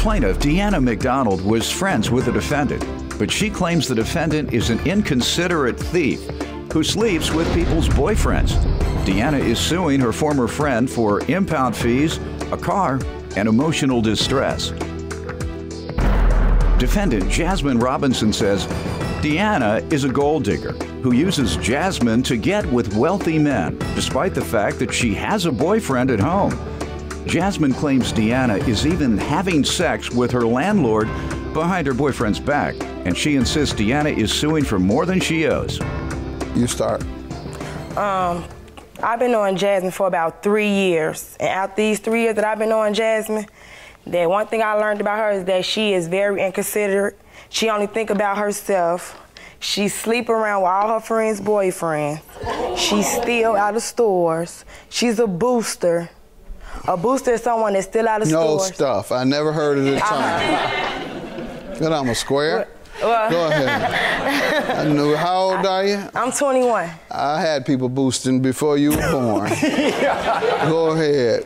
plaintiff, Deanna McDonald, was friends with the defendant, but she claims the defendant is an inconsiderate thief who sleeps with people's boyfriends. Deanna is suing her former friend for impound fees, a car, and emotional distress. Defendant Jasmine Robinson says Deanna is a gold digger who uses Jasmine to get with wealthy men, despite the fact that she has a boyfriend at home. Jasmine claims Deanna is even having sex with her landlord behind her boyfriend's back, and she insists Deanna is suing for more than she owes. You start. I've been knowing Jasmine for about 3 years, and after these 3 years that I've been knowing Jasmine, the one thing I learned about her is that she is very inconsiderate. She only think about herself. She sleep around with all her friends' boyfriends. She steal out of stores. She's a booster. A booster is someone that's still out of stores. No stuff. I never heard of the term. But I'm a square. Well, go ahead. I knew. How old are you? I'm 21. I had people boosting before you were born. Go ahead.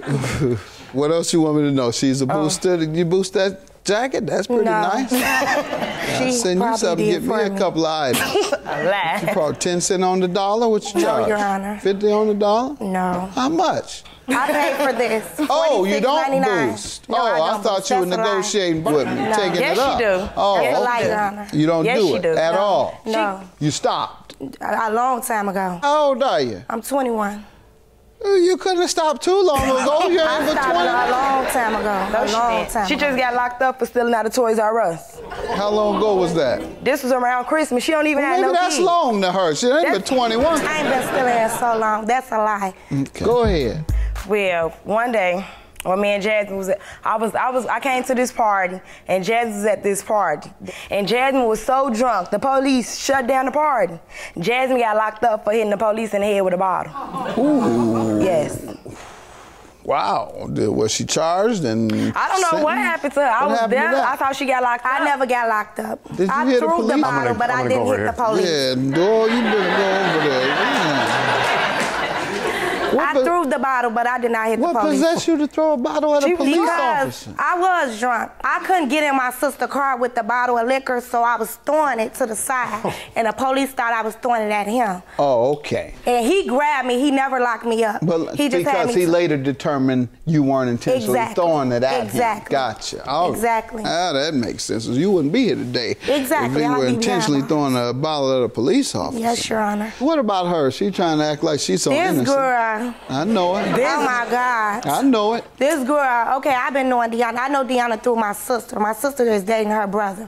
What else you want me to know? She's a booster. Did you boost that jacket? That's pretty nice. I'll send you something. Get me a couple of items. You probably 10 cents on the dollar. What you charge? No, Your Honor. 50 on the dollar? No. How much? I paid for this. Oh, you don't boost? No, I thought you were negotiating with me, taking it up. Yes, you do. Oh, That's a lie, okay. Your Honor. You don't do it at all? No. You stopped? A long time ago. How old are you? I'm 21. You couldn't have stopped too long ago. You're I over 20. stopped a long time ago. A long time She just got locked up for stealing out of Toys R Us. How long ago was that? This was around Christmas. She don't even have no Maybe that's kids. long to her. She ain't but 21. I ain't been stealing in so long. That's a lie. Okay. Go ahead. Well, one day, when me and Jasmine was, I came to this party, and Jasmine was at this party, and Jasmine was so drunk, the police shut down the party. Jasmine got locked up for hitting the police in the head with a bottle. Ooh. Yes. Wow. Was she charged? And I don't know what happened to her. I was there. I thought she got locked up. I never got locked up. Did you I hear the threw police? the bottle, but I didn't hit the police. Yeah, Dora, you better go over there. Yeah. I threw the bottle, but I did not hit the police. What possessed you to throw a bottle at a police officer? Because I was drunk. I couldn't get in my sister's car with the bottle of liquor, so I was throwing it to the side, and the police thought I was throwing it at him. Oh, okay. And he grabbed me. He never locked me up. But he just because he later determined you weren't intentionally throwing it at him. Gotcha. Oh, exactly. Ah, that makes sense. You wouldn't be here today. Exactly. If you were intentionally throwing a bottle at a police officer. Yes, Your Honor. What about her? She trying to act like she's so innocent. This girl. I know it. Oh my God. I know it. This girl, okay, I've been knowing Deanna. I know Deanna through my sister. My sister is dating her brother.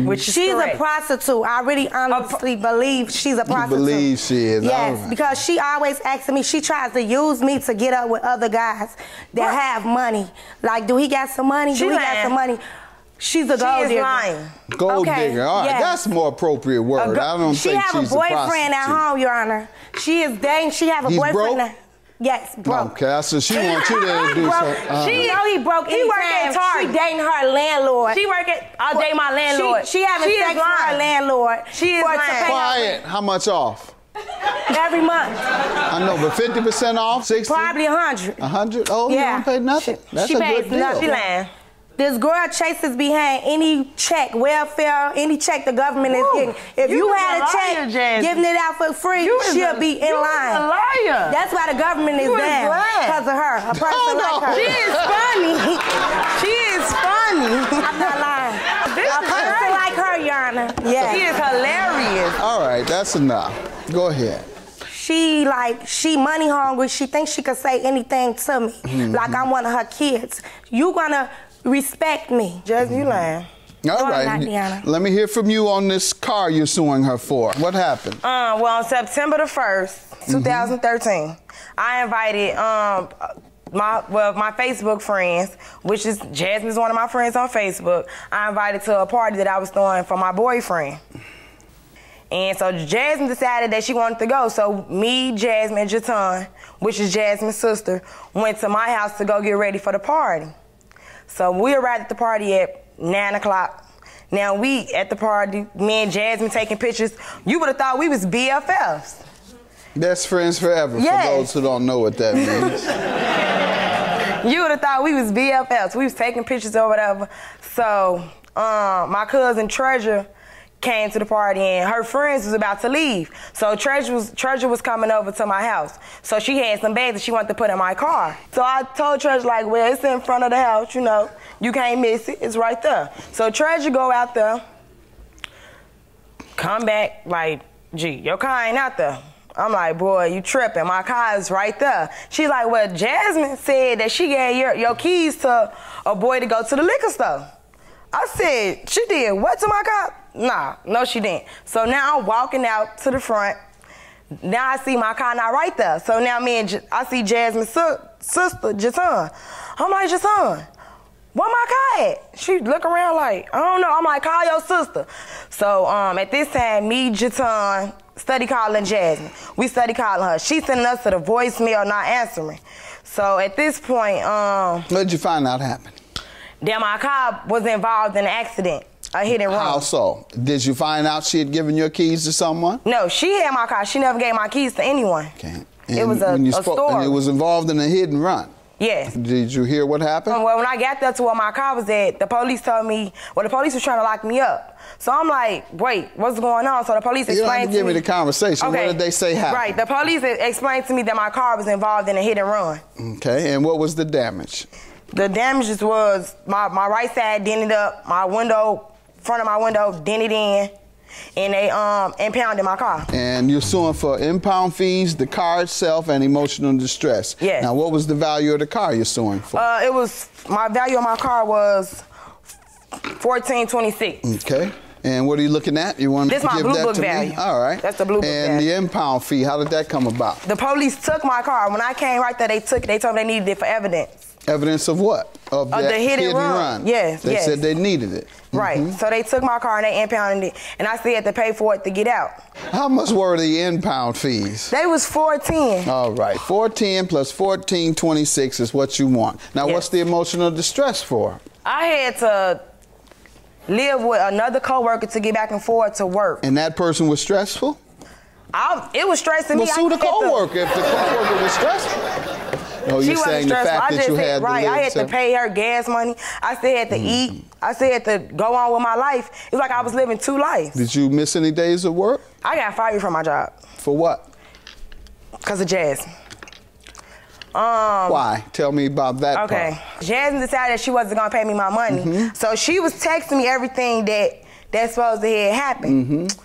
Which is she's correct. A prostitute. I really honestly believe she's a prostitute. You believe she is? Yes, right. because she always asks me, she tries to use me to get up with other guys that have money. Like, do he got some money? Do he got some money? She's a gold digger. Lying. Gold digger. All right, that's a more appropriate word. I don't think she's a prostitute. She have a boyfriend at home, Your Honor. She is dating. She have a boyfriend. Broke? Yes, broke. Okay, so she wants you to do something. She know he broke. He work at Target. She dating her landlord. She work at. I'll date my landlord. She having sex with her landlord. She is lying. Quiet. How much off? Every month. I know, but 50% off, 60? Probably 100. 100? Oh, yeah. You don't pay nothing. That's a good deal. She lying. This girl chases behind any check, welfare, any check the government is getting. If you had a check, giving it out for free, she'll be in line. A liar. That's why the government is there. Because of her. A person like her. She is funny. She is funny. I'm not lying. A person like her, Your Honor. Yeah. She is hilarious. All right, that's enough. Go ahead. She money hungry. She thinks she could say anything to me. Like I'm one of her kids. You gonna respect me. Jasmine, you lying. All right. Let me hear from you on this car you're suing her for. What happened? Well, on September the 1st, 2013, I invited my Facebook friends, which is Jasmine's one of my friends on Facebook. I invited to a party that I was throwing for my boyfriend. And so Jasmine decided that she wanted to go. So me, Jasmine, and Jatan, which is Jasmine's sister, went to my house to go get ready for the party. So we arrived at the party at 9 o'clock. Now we at the party, me and Jasmine taking pictures. You would have thought we was BFFs. Best friends forever, for those who don't know what that means. You would have thought we was BFFs. We was taking pictures or whatever. So my cousin Treasure came to the party and her friends was about to leave. So Treasure was coming over to my house. So she had some bags that she wanted to put in my car. So I told Treasure, like, well, it's in front of the house, you know. You can't miss it. It's right there. So Treasure go out there, come back like, gee, your car ain't out there. I'm like, boy, you tripping. My car is right there. She's like, well, Jasmine said that she gave your keys to a boy to go to the liquor store. I said, she did what to my car? Nah, no she didn't. So now I'm walking out to the front. Now I see my car not right there. So now I see Jasmine's sister, Jatan. I'm like, Jatan, where my car at? She look around like, I don't know. I'm like, call your sister. So at this time, me, Jatan, study calling Jasmine. We study calling her. She sending us to the voicemail, not answering. So at this point, what did you find out happened? That my car was involved in an accident, a hit and run. How so? Did you find out she had given your keys to someone? No, she had my car. She never gave my keys to anyone. Okay. And it was a store. And it was involved in a hit and run? Yes. Did you hear what happened? Well, when I got there to where my car was at, the police told me, well, the police was trying to lock me up. So I'm like, wait, what's going on? So the police explained to me. You don't have to give me the conversation. Okay. What did they say happened? Right, the police explained to me that my car was involved in a hit and run. Okay, and what was the damage? The damages was my right side dented up, my window, front of my window dented in, and they impounded my car. And you're suing for impound fees, the car itself, and emotional distress. Yes. Now, what was the value of the car you're suing for? My value of my car was $1,426. Okay. And what are you looking at? You want to give that to me? This my blue book value. All right. That's the blue book value. And the impound fee, how did that come about? The police took my car. When I came right there, they took it. They told me they needed it for evidence. Evidence of what? Of the hit and run. Yes, They said they needed it. Right. So they took my car and they impounded it, and I still had to pay for it to get out. How much were the impound fees? They was $410. All right. $410 plus $1,426 is what you want. Now, what's the emotional distress for? I had to live with another coworker to get back and forth to work. And that person was stressful? It was stressing me. Well, sue the coworker if the coworker was stressful. No, you're saying the fact that you had to live. I had to pay her gas money. I still had to eat. I still had to go on with my life. It's like I was living two lives. Did you miss any days of work? I got fired from my job. For what? Because of Jasmine. Why? Tell me about that part. Okay. Jasmine decided that she wasn't going to pay me my money. So she was texting me everything that's supposed to have happened.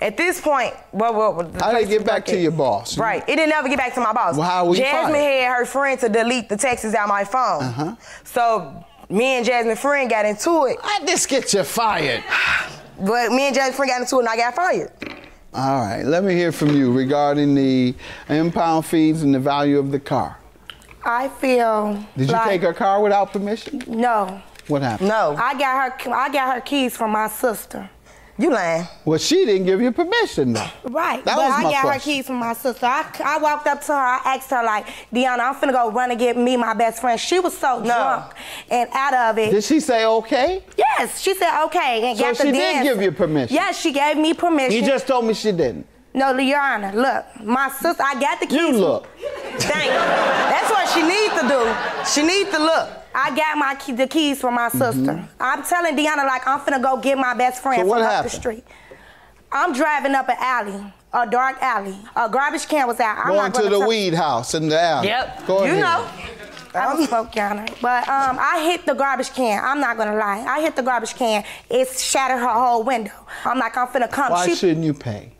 At this point, how did it get back to your boss? Right. It didn't ever get back to my boss. Well, how were you Jasmine fired? had her friend to delete the texts out my phone. So me and Jasmine's friend got into it. How'd this get you fired? But me and Jasmine's friend got into it and I got fired. All right. Let me hear from you regarding the impound fees and the value of the car. I feel Did you take her car without permission? No. What happened? No. I got her keys from my sister. You lying. Well, she didn't give you permission, though. Right. That was my I got question. her keys from my sister. I walked up to her. I asked her, like, Deanna, I'm finna go run and get me my best friend. She was so drunk and out of it. Did she say okay? Yes. She said okay and got the dance. So she did give you permission? Yes, she gave me permission. You just told me she didn't. No, Your Honor, look. My sister, I got the keys. You look. Thank you. That's what she needs to do. She needs to look. I got the keys from my sister. I'm telling Deanna, like, I'm finna go get my best friend from up the street. I'm driving up an alley, a dark alley. A garbage can was out. Going to the weed house in the alley. Yep. Go ahead. You know. I don't smoke, Your Honor. But I hit the garbage can. I'm not gonna lie. I hit the garbage can. It shattered her whole window. I'm like, I'm finna come. Why shouldn't you pay?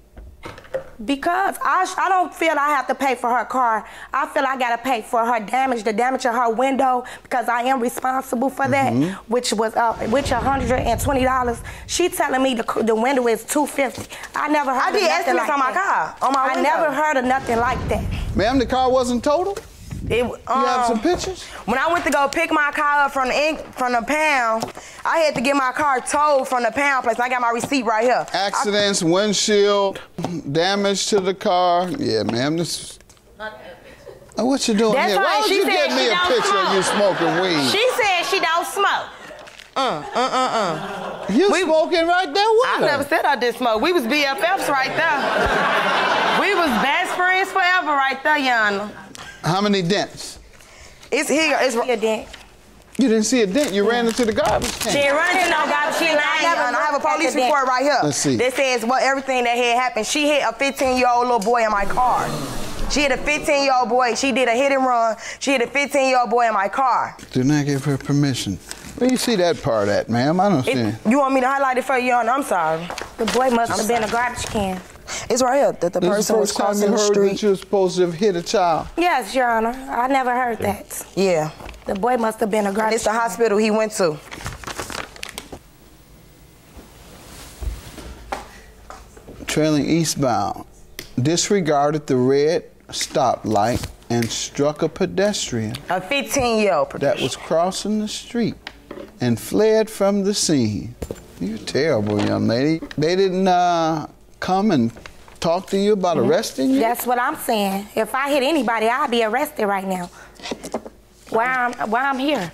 Because I don't feel I have to pay for her car. I feel I gotta pay for her damage, the damage of her window, because I am responsible for that, which was $120. She telling me the window is $250. I never heard of nothing like that. on my car, on my window. I never heard of nothing like that. Ma'am, the car wasn't totaled? You have some pictures? When I went to go pick my car up from the pound, I had to get my car towed from the pound place. I got my receipt right here. Accidents, windshield, damage to the car. Yeah, ma'am, this. What you doing here? Why would you get me a picture of you smoking weed? She said she don't smoke. You smoking right there with her? I never said I did smoke. We was BFFs right there. We was best friends forever right there, Yana. How many dents? It's here. It's a dent. You didn't see a dent. You ran into the garbage can. She didn't run into no garbage can. I have a police report right here. Let's see. That says everything that had happened. She hit a 15-year-old little boy in my car. She hit a 15-year-old boy. She did a hit and run. She hit a 15-year-old boy in my car. Do not give her permission. Where you see that part at, ma'am? I don't see it. You want me to highlight it for you, Your Honor? I'm sorry. The boy must have been a garbage can. It's right here that the person was crossing the street. That you were supposed to have hit a child? Yes, Your Honor. I never heard that. Yeah. The boy must have been a garbage can. It's the hospital he went to. Trailing eastbound, disregarded the red stoplight and struck a pedestrian. A 15-year-old pedestrian. That was crossing the street and fled from the scene. You're terrible, young lady. They didn't come and talk to you about arresting you? That's what I'm saying. If I hit anybody, I'd be arrested right now. Why I'm here?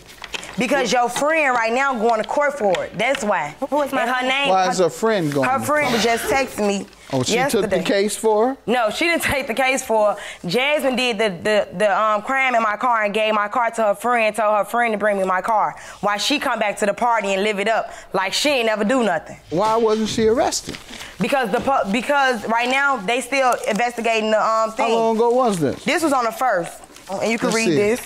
Because your friend right now going to court for it. That's why. Who is my and her friend? name? Why is her friend going? Her friend was just texting me. Oh, she yesterday. took the case for her? No, she didn't take the case for her. Jasmine did the crime in my car and gave my car to her friend, told her friend to bring me my car. While she come back to the party and live it up like she ain't never do nothing. Why wasn't she arrested? Because right now they still investigating the thing. How long ago was this? This was on the 1st, and you can read this.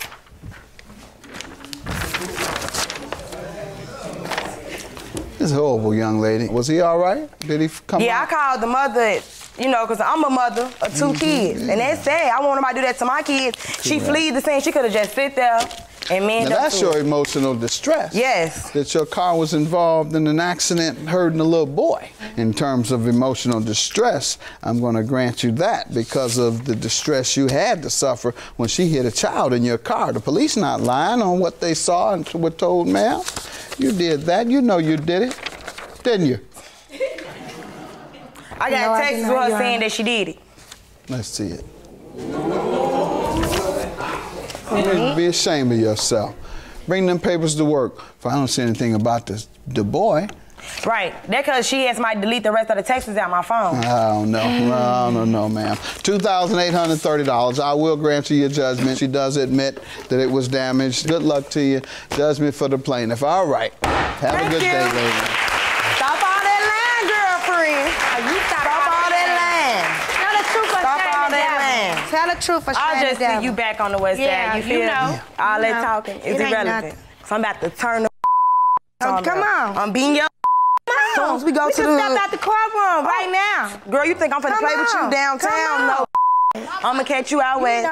This horrible young lady. Was he all right? Did he come Yeah, out? I called the mother, you know, because I'm a mother of 2 kids. And that's sad. I want nobody to do that to my kids. She fled the scene. She could have just sit there and manned now up that's to your it. emotional distress. Yes. That your car was involved in an accident hurting a little boy. In terms of emotional distress, I'm going to grant you that because of the distress you had to suffer when she hit a child in your car. The police not lying on what they saw and were told, ma'am. You did that. You know you did it, didn't you? I got a text to her saying that she did it. Let's see it. You be ashamed of yourself. Bring them papers to work. If I don't see anything about the boy. Right. That's because she had somebody delete the rest of the texts out my phone. I don't know. I don't know, ma'am. $2,830. I will grant you your judgment. She does admit that it was damaged. Good luck to you. Judgment for the plaintiff. All right. Have a good day, lady. Stop all that line, girlfriend. You stop all that line. Tell the truth or Stop shame all the that devil. line. Tell the truth or shame I'll just the devil. see you back on the west Yeah, side. You feel you know. me? All You that know. talking is It ain't irrelevant. nothing. So I'm about to turn the Come on. I'm being your as soon as we go to just stepped out the courtroom right now. Girl, you think I'm finna Come play with you on. downtown? Come on. No. I'm gonna catch you out west.